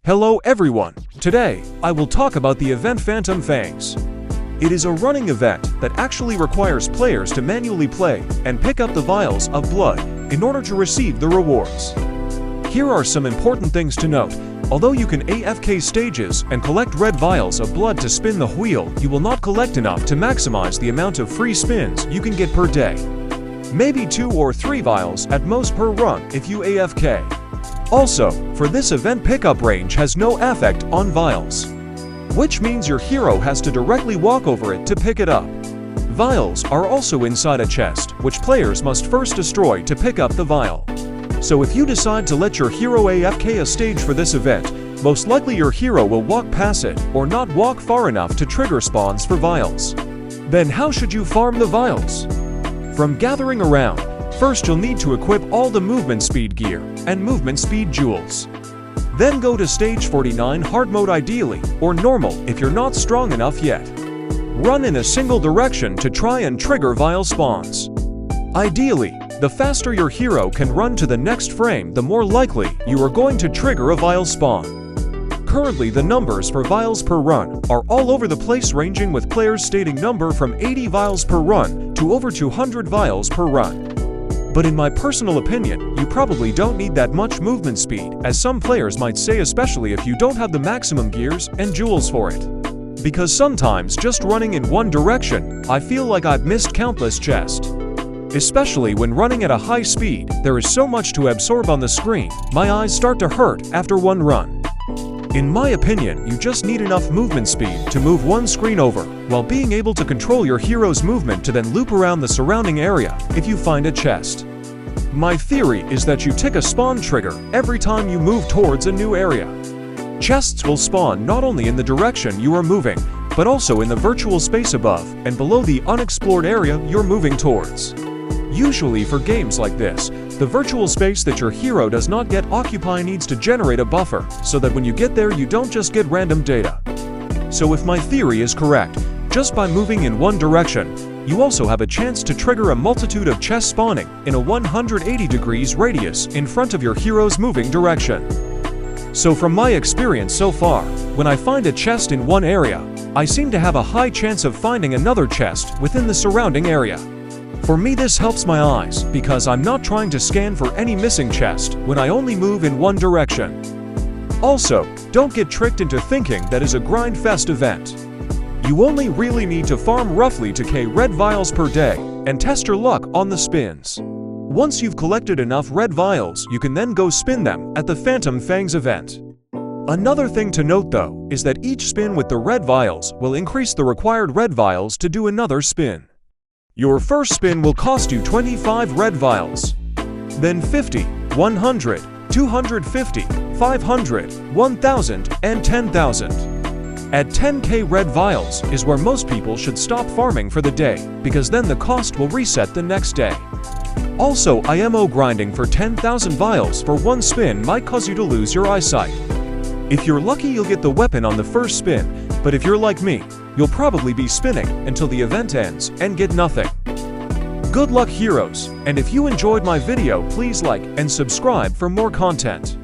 Hello everyone! Today, I will talk about the event Phantom Fangs. It is a running event that actually requires players to manually play and pick up the vials of blood in order to receive the rewards. Here are some important things to note. Although you can AFK stages and collect red vials of blood to spin the wheel, you will not collect enough to maximize the amount of free spins you can get per day. Maybe 2 or 3 vials at most per run if you AFK. Also, for this event pickup range has no effect on vials, which means your hero has to directly walk over it to pick it up. Vials are also inside a chest, which players must first destroy to pick up the vial. So if you decide to let your hero AFK a stage for this event, most likely your hero will walk past it or not walk far enough to trigger spawns for vials. Then how should you farm the vials? From gathering around, first you'll need to equip all the movement speed gear and movement speed jewels. Then go to stage 49 hard mode ideally, or normal if you're not strong enough yet. Run in a single direction to try and trigger vial spawns. Ideally, the faster your hero can run to the next frame, the more likely you are going to trigger a vial spawn. Currently the numbers for vials per run are all over the place, ranging with players stating number from 80 vials per run to over 200 vials per run. But in my personal opinion, you probably don't need that much movement speed, as some players might say, especially if you don't have the maximum gears and jewels for it. Because sometimes just running in one direction, I feel like I've missed countless chests. Especially when running at a high speed, there is so much to absorb on the screen, my eyes start to hurt after one run. In my opinion, you just need enough movement speed to move one screen over, while being able to control your hero's movement to then loop around the surrounding area if you find a chest. My theory is that you tick a spawn trigger every time you move towards a new area. Chests will spawn not only in the direction you are moving, but also in the virtual space above and below the unexplored area you're moving towards. Usually for games like this, the virtual space that your hero does not get occupy needs to generate a buffer, so that when you get there you don't just get random data. So if my theory is correct, just by moving in one direction, you also have a chance to trigger a multitude of chests spawning in a 180 degrees radius in front of your hero's moving direction. So from my experience so far, when I find a chest in one area, I seem to have a high chance of finding another chest within the surrounding area. For me, this helps my eyes because I'm not trying to scan for any missing chest when I only move in one direction. Also, don't get tricked into thinking that is a grind fest event. You only really need to farm roughly 2k red vials per day and test your luck on the spins. Once you've collected enough red vials, you can then go spin them at the Phantom Fangs event. Another thing to note though is that each spin with the red vials will increase the required red vials to do another spin. Your first spin will cost you 25 red vials, then 50, 100, 250, 500, 1000, and 10,000. At 10k red vials is where most people should stop farming for the day, because then the cost will reset the next day. Also, IMO grinding for 10,000 vials for one spin might cause you to lose your eyesight. If you're lucky, you'll get the weapon on the first spin, but if you're like me, you'll probably be spinning until the event ends and get nothing. Good luck, heroes, and if you enjoyed my video, please like and subscribe for more content.